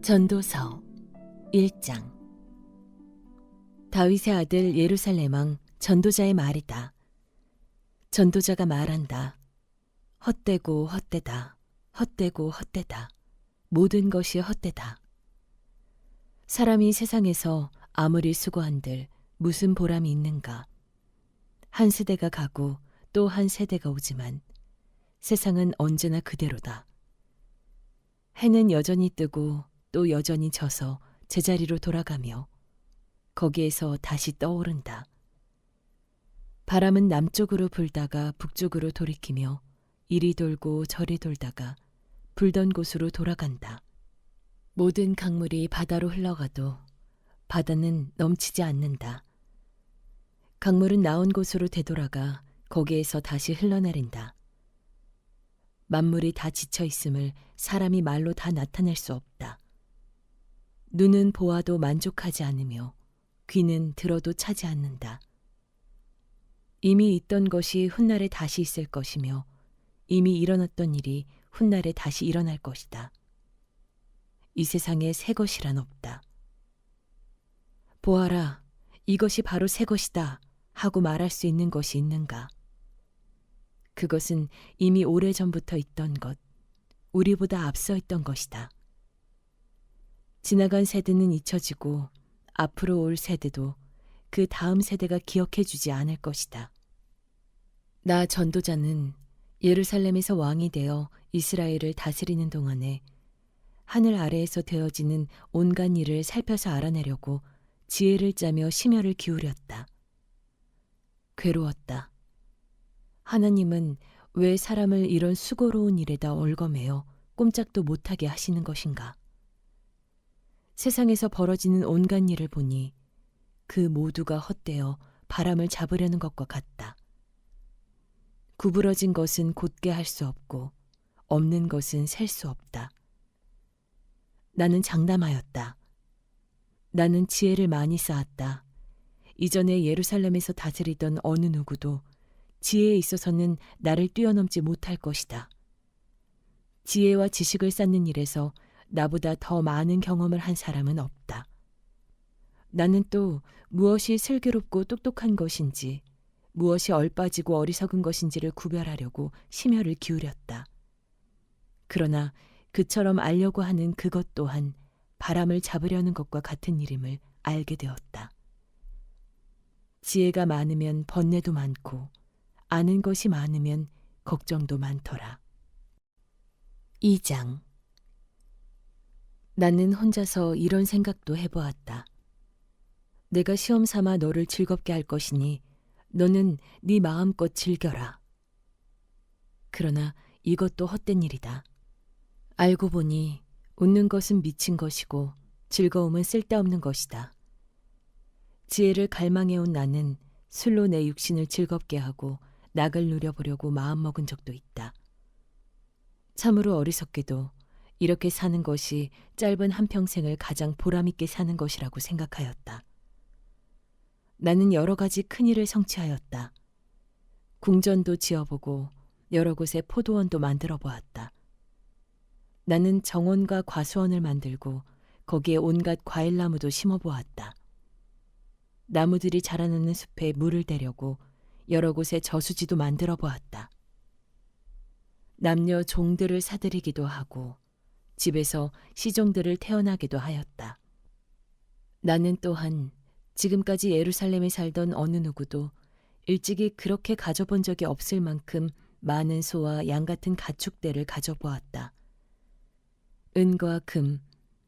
전도서 1장. 다윗의 아들 예루살렘 왕 전도자의 말이다. 전도자가 말한다. 헛되고 헛되다. 헛되고 헛되다. 모든 것이 헛되다. 사람이 세상에서 아무리 수고한들 무슨 보람이 있는가. 한 세대가 가고 또 한 세대가 오지만 세상은 언제나 그대로다. 해는 여전히 뜨고 또 여전히 져서 제자리로 돌아가며 거기에서 다시 떠오른다. 바람은 남쪽으로 불다가 북쪽으로 돌이키며 이리 돌고 저리 돌다가 불던 곳으로 돌아간다. 모든 강물이 바다로 흘러가도 바다는 넘치지 않는다. 강물은 나온 곳으로 되돌아가 거기에서 다시 흘러내린다. 만물이 다 지쳐 있음을 사람이 말로 다 나타낼 수 없다. 눈은 보아도 만족하지 않으며 귀는 들어도 차지 않는다. 이미 있던 것이 훗날에 다시 있을 것이며 이미 일어났던 일이 훗날에 다시 일어날 것이다. 이 세상에 새 것이란 없다. 보아라, 이것이 바로 새 것이다 하고 말할 수 있는 것이 있는가? 그것은 이미 오래전부터 있던 것, 우리보다 앞서 있던 것이다. 지나간 세대는 잊혀지고 앞으로 올 세대도 그 다음 세대가 기억해주지 않을 것이다. 나 전도자는 예루살렘에서 왕이 되어 이스라엘을 다스리는 동안에 하늘 아래에서 되어지는 온갖 일을 살펴서 알아내려고 지혜를 짜며 심혈을 기울였다. 괴로웠다. 하나님은 왜 사람을 이런 수고로운 일에다 얽어매어 꼼짝도 못하게 하시는 것인가? 세상에서 벌어지는 온갖 일을 보니 그 모두가 헛되어 바람을 잡으려는 것과 같다. 구부러진 것은 곧게 할 수 없고 없는 것은 셀 수 없다. 나는 장담하였다. 나는 지혜를 많이 쌓았다. 이전에 예루살렘에서 다스리던 어느 누구도 지혜에 있어서는 나를 뛰어넘지 못할 것이다. 지혜와 지식을 쌓는 일에서 나보다 더 많은 경험을 한 사람은 없다. 나는 또 무엇이 슬기롭고 똑똑한 것인지, 무엇이 얼빠지고 어리석은 것인지를 구별하려고 심혈을 기울였다. 그러나 그처럼 알려고 하는 그것 또한 바람을 잡으려는 것과 같은 일임을 알게 되었다. 지혜가 많으면 번뇌도 많고 아는 것이 많으면 걱정도 많더라. 2장. 나는 혼자서 이런 생각도 해보았다. 내가 시험 삼아 너를 즐겁게 할 것이니 너는 네 마음껏 즐겨라. 그러나 이것도 헛된 일이다. 알고 보니 웃는 것은 미친 것이고 즐거움은 쓸데없는 것이다. 지혜를 갈망해온 나는 술로 내 육신을 즐겁게 하고 낙을 누려보려고 마음먹은 적도 있다. 참으로 어리석게도 이렇게 사는 것이 짧은 한평생을 가장 보람있게 사는 것이라고 생각하였다. 나는 여러 가지 큰일을 성취하였다. 궁전도 지어보고 여러 곳에 포도원도 만들어 보았다. 나는 정원과 과수원을 만들고 거기에 온갖 과일나무도 심어보았다. 나무들이 자라나는 숲에 물을 대려고 여러 곳에 저수지도 만들어 보았다. 남녀 종들을 사들이기도 하고 집에서 시종들을 태어나기도 하였다. 나는 또한 지금까지 예루살렘에 살던 어느 누구도 일찍이 그렇게 가져본 적이 없을 만큼 많은 소와 양 같은 가축대를 가져보았다. 은과 금,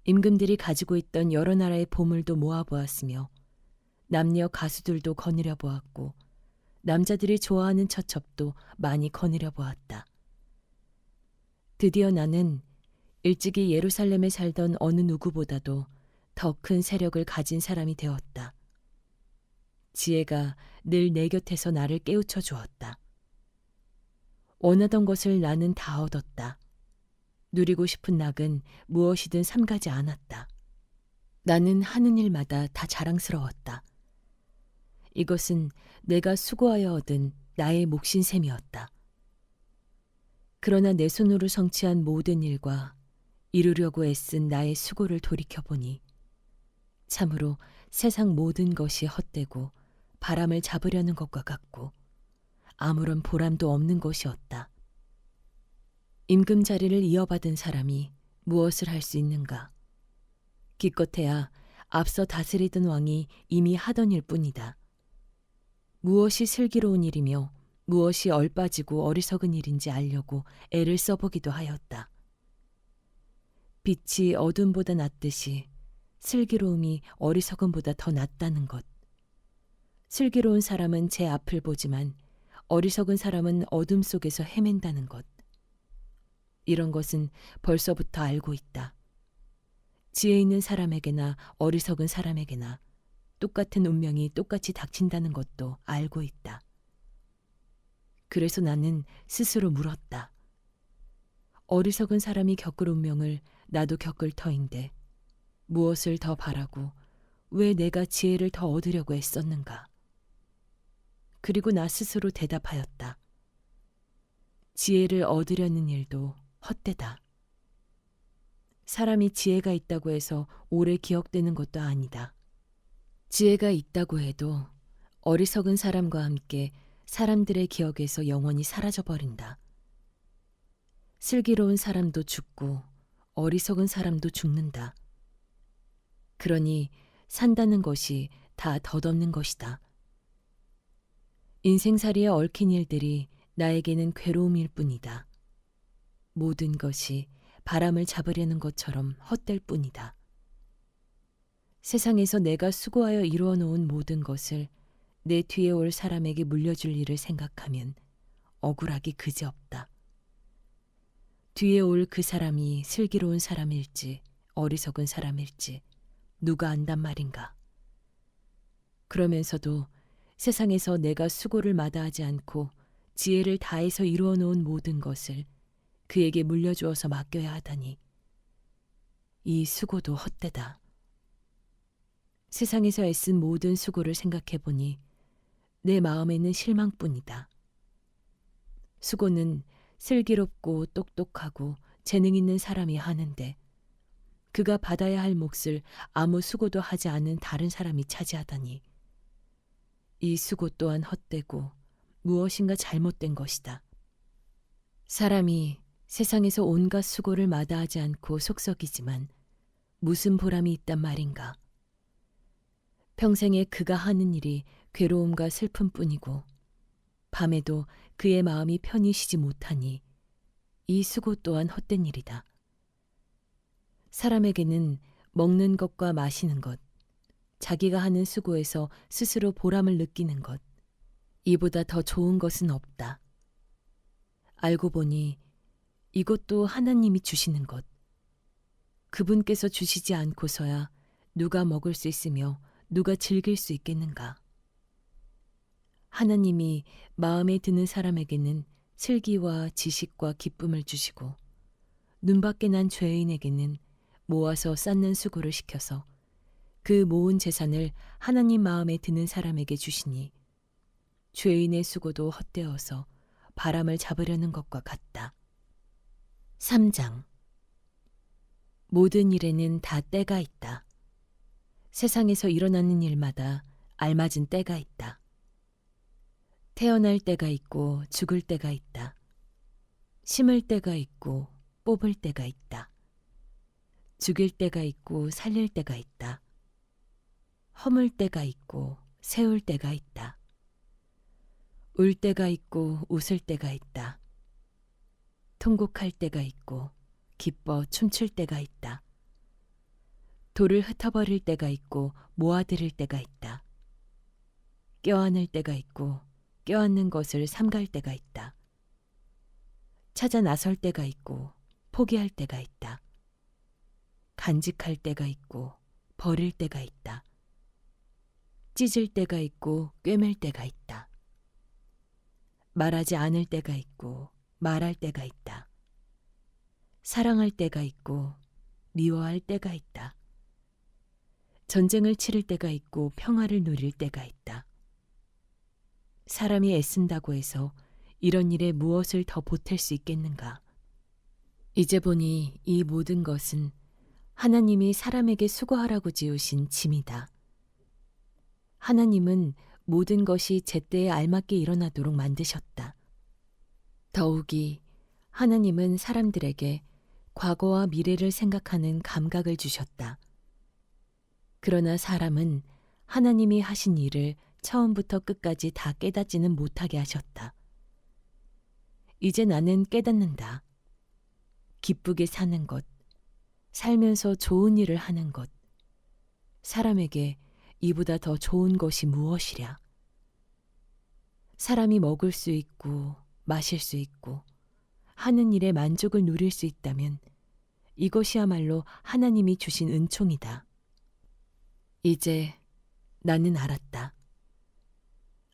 임금들이 가지고 있던 여러 나라의 보물도 모아보았으며 남녀 가수들도 거느려 보았고 남자들이 좋아하는 처첩도 많이 거느려 보았다. 드디어 나는 일찍이 예루살렘에 살던 어느 누구보다도 더 큰 세력을 가진 사람이 되었다. 지혜가 늘 내 곁에서 나를 깨우쳐 주었다. 원하던 것을 나는 다 얻었다. 누리고 싶은 낙은 무엇이든 삼가지 않았다. 나는 하는 일마다 다 자랑스러웠다. 이것은 내가 수고하여 얻은 나의 몫인 셈이었다. 그러나 내 손으로 성취한 모든 일과 이루려고 애쓴 나의 수고를 돌이켜보니 참으로 세상 모든 것이 헛되고 바람을 잡으려는 것과 같고 아무런 보람도 없는 것이었다. 임금자리를 이어받은 사람이 무엇을 할 수 있는가? 기껏해야 앞서 다스리던 왕이 이미 하던 일뿐이다. 무엇이 슬기로운 일이며 무엇이 얼빠지고 어리석은 일인지 알려고 애를 써보기도 하였다. 빛이 어둠보다 낫듯이 슬기로움이 어리석음보다 더 낫다는 것. 슬기로운 사람은 제 앞을 보지만 어리석은 사람은 어둠 속에서 헤맨다는 것. 이런 것은 벌써부터 알고 있다. 지혜 있는 사람에게나 어리석은 사람에게나 똑같은 운명이 똑같이 닥친다는 것도 알고 있다. 그래서 나는 스스로 물었다. 어리석은 사람이 겪을 운명을 나도 겪을 터인데 무엇을 더 바라고 왜 내가 지혜를 더 얻으려고 애썼는가? 그리고 나 스스로 대답하였다. 지혜를 얻으려는 일도 헛되다. 사람이 지혜가 있다고 해서 오래 기억되는 것도 아니다. 지혜가 있다고 해도 어리석은 사람과 함께 사람들의 기억에서 영원히 사라져버린다. 슬기로운 사람도 죽고 어리석은 사람도 죽는다. 그러니 산다는 것이 다 덧없는 것이다. 인생살이에 얽힌 일들이 나에게는 괴로움일 뿐이다. 모든 것이 바람을 잡으려는 것처럼 헛될 뿐이다. 세상에서 내가 수고하여 이루어 놓은 모든 것을 내 뒤에 올 사람에게 물려줄 일을 생각하면 억울하기 그지없다. 뒤에 올 그 사람이 슬기로운 사람일지 어리석은 사람일지 누가 안단 말인가. 그러면서도 세상에서 내가 수고를 마다하지 않고 지혜를 다해서 이루어 놓은 모든 것을 그에게 물려주어서 맡겨야 하다니 이 수고도 헛되다. 세상에서 애쓴 모든 수고를 생각해보니 내 마음에는 실망뿐이다. 수고는 슬기롭고 똑똑하고 재능 있는 사람이 하는데 그가 받아야 할 몫을 아무 수고도 하지 않은 다른 사람이 차지하다니 이 수고 또한 헛되고 무엇인가 잘못된 것이다. 사람이 세상에서 온갖 수고를 마다하지 않고 속썩이지만 무슨 보람이 있단 말인가. 평생에 그가 하는 일이 괴로움과 슬픔뿐이고 밤에도 그의 마음이 편히 쉬지 못하니 이 수고 또한 헛된 일이다. 사람에게는 먹는 것과 마시는 것, 자기가 하는 수고에서 스스로 보람을 느끼는 것, 이보다 더 좋은 것은 없다. 알고 보니 이것도 하나님이 주시는 것. 그분께서 주시지 않고서야 누가 먹을 수 있으며 누가 즐길 수 있겠는가. 하나님이 마음에 드는 사람에게는 슬기와 지식과 기쁨을 주시고 눈밖에 난 죄인에게는 모아서 쌓는 수고를 시켜서 그 모은 재산을 하나님 마음에 드는 사람에게 주시니 죄인의 수고도 헛되어서 바람을 잡으려는 것과 같다. 3장. 모든 일에는 다 때가 있다. 세상에서 일어나는 일마다 알맞은 때가 있다. 태어날 때가 있고 죽을 때가 있다. 심을 때가 있고 뽑을 때가 있다. 죽일 때가 있고 살릴 때가 있다. 허물 때가 있고 세울 때가 있다. 울 때가 있고 웃을 때가 있다. 통곡할 때가 있고 기뻐 춤출 때가 있다. 돌을 흩어버릴 때가 있고 모아들일 때가 있다. 껴안을 때가 있고 껴안는 것을 삼갈 때가 있다. 찾아 나설 때가 있고 포기할 때가 있다. 간직할 때가 있고 버릴 때가 있다. 찢을 때가 있고 꿰맬 때가 있다. 말하지 않을 때가 있고 말할 때가 있다. 사랑할 때가 있고 미워할 때가 있다. 전쟁을 치를 때가 있고 평화를 누릴 때가 있다. 사람이 애쓴다고 해서 이런 일에 무엇을 더 보탤 수 있겠는가. 이제 보니 이 모든 것은 하나님이 사람에게 수고하라고 지으신 짐이다. 하나님은 모든 것이 제때에 알맞게 일어나도록 만드셨다. 더욱이 하나님은 사람들에게 과거와 미래를 생각하는 감각을 주셨다. 그러나 사람은 하나님이 하신 일을 처음부터 끝까지 다 깨닫지는 못하게 하셨다. 이제 나는 깨닫는다. 기쁘게 사는 것, 살면서 좋은 일을 하는 것, 사람에게 이보다 더 좋은 것이 무엇이랴. 사람이 먹을 수 있고 마실 수 있고 하는 일에 만족을 누릴 수 있다면 이것이야말로 하나님이 주신 은총이다. 이제 나는 알았다.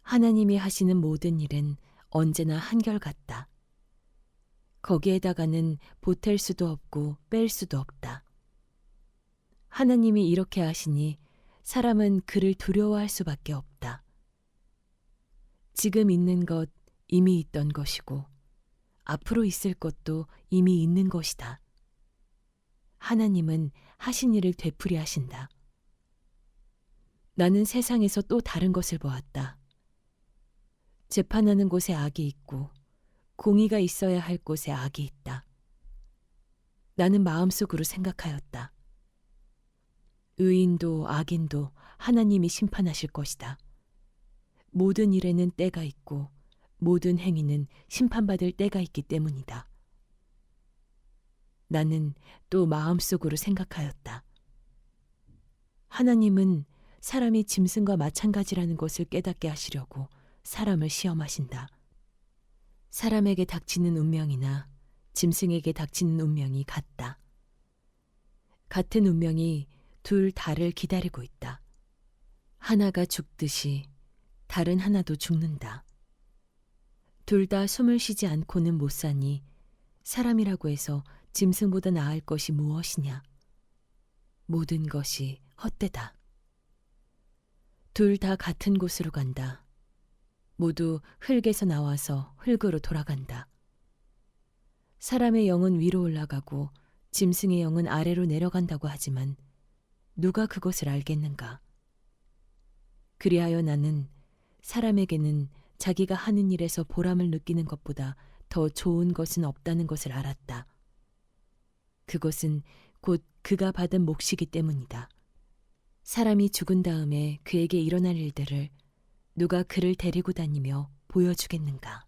하나님이 하시는 모든 일은 언제나 한결같다. 거기에다가는 보탤 수도 없고 뺄 수도 없다. 하나님이 이렇게 하시니 사람은 그를 두려워할 수밖에 없다. 지금 있는 것 이미 있던 것이고 앞으로 있을 것도 이미 있는 것이다. 하나님은 하신 일을 되풀이 하신다. 나는 세상에서 또 다른 것을 보았다. 재판하는 곳에 악이 있고 공의가 있어야 할 곳에 악이 있다. 나는 마음속으로 생각하였다. 의인도 악인도 하나님이 심판하실 것이다. 모든 일에는 때가 있고 모든 행위는 심판받을 때가 있기 때문이다. 나는 또 마음속으로 생각하였다. 하나님은 사람이 짐승과 마찬가지라는 것을 깨닫게 하시려고 사람을 시험하신다. 사람에게 닥치는 운명이나 짐승에게 닥치는 운명이 같다. 같은 운명이 둘 다를 기다리고 있다. 하나가 죽듯이 다른 하나도 죽는다. 둘 다 숨을 쉬지 않고는 못 사니 사람이라고 해서 짐승보다 나을 것이 무엇이냐. 모든 것이 헛되다. 둘 다 같은 곳으로 간다. 모두 흙에서 나와서 흙으로 돌아간다. 사람의 영은 위로 올라가고 짐승의 영은 아래로 내려간다고 하지만 누가 그것을 알겠는가? 그리하여 나는 사람에게는 자기가 하는 일에서 보람을 느끼는 것보다 더 좋은 것은 없다는 것을 알았다. 그것은 곧 그가 받은 몫이기 때문이다. 사람이 죽은 다음에 그에게 일어날 일들을 누가 그를 데리고 다니며 보여주겠는가?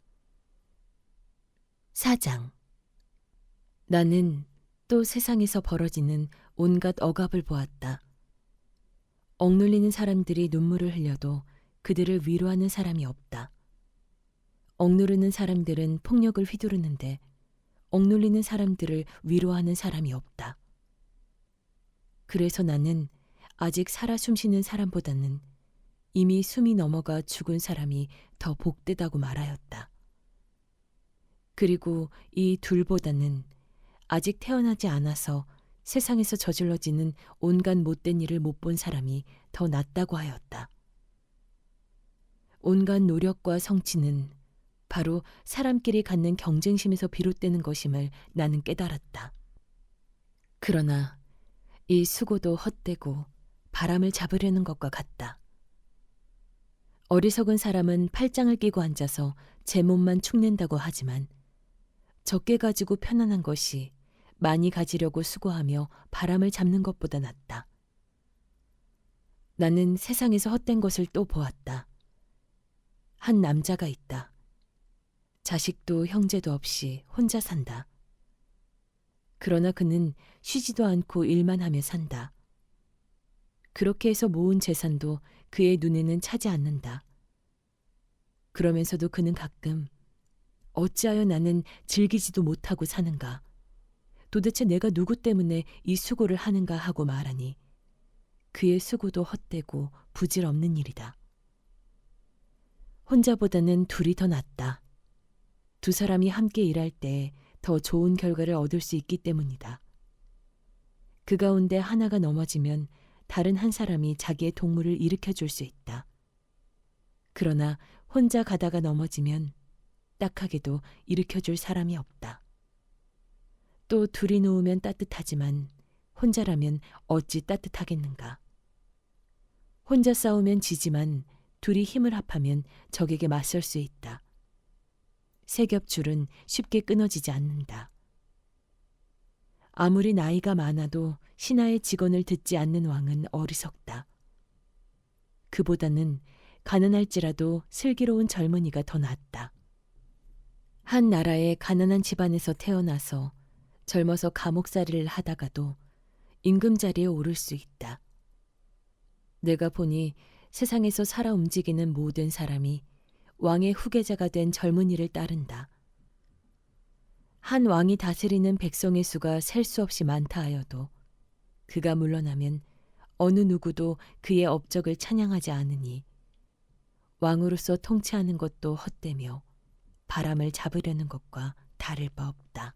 4장. 나는 또 세상에서 벌어지는 온갖 억압을 보았다. 억눌리는 사람들이 눈물을 흘려도 그들을 위로하는 사람이 없다. 억누르는 사람들은 폭력을 휘두르는데 억눌리는 사람들을 위로하는 사람이 없다. 그래서 나는 아직 살아 숨쉬는 사람보다는 이미 숨이 넘어가 죽은 사람이 더 복되다고 말하였다. 그리고 이 둘보다는 아직 태어나지 않아서 세상에서 저질러지는 온갖 못된 일을 못 본 사람이 더 낫다고 하였다. 온갖 노력과 성취는 바로 사람끼리 갖는 경쟁심에서 비롯되는 것임을 나는 깨달았다. 그러나 이 수고도 헛되고 바람을 잡으려는 것과 같다. 어리석은 사람은 팔짱을 끼고 앉아서 제 몸만 축낸다고 하지만 적게 가지고 편안한 것이 많이 가지려고 수고하며 바람을 잡는 것보다 낫다. 나는 세상에서 헛된 것을 또 보았다. 한 남자가 있다. 자식도 형제도 없이 혼자 산다. 그러나 그는 쉬지도 않고 일만 하며 산다. 그렇게 해서 모은 재산도 그의 눈에는 차지 않는다. 그러면서도 그는 가끔 어찌하여 나는 즐기지도 못하고 사는가? 도대체 내가 누구 때문에 이 수고를 하는가 하고 말하니 그의 수고도 헛되고 부질없는 일이다. 혼자보다는 둘이 더 낫다. 두 사람이 함께 일할 때 더 좋은 결과를 얻을 수 있기 때문이다. 그 가운데 하나가 넘어지면 다른 한 사람이 자기의 동물을 일으켜 줄 수 있다. 그러나 혼자 가다가 넘어지면 딱하게도 일으켜줄 사람이 없다. 또 둘이 누우면 따뜻하지만 혼자라면 어찌 따뜻하겠는가. 혼자 싸우면 지지만 둘이 힘을 합하면 적에게 맞설 수 있다. 세 겹줄은 쉽게 끊어지지 않는다. 아무리 나이가 많아도 신하의 직언을 듣지 않는 왕은 어리석다. 그보다는 가난할지라도 슬기로운 젊은이가 더 낫다. 한 나라의 가난한 집안에서 태어나서 젊어서 감옥살이를 하다가도 임금자리에 오를 수 있다. 내가 보니 세상에서 살아 움직이는 모든 사람이 왕의 후계자가 된 젊은이를 따른다. 한 왕이 다스리는 백성의 수가 셀 수 없이 많다 하여도 그가 물러나면 어느 누구도 그의 업적을 찬양하지 않으니 왕으로서 통치하는 것도 헛되며 바람을 잡으려는 것과 다를 바 없다.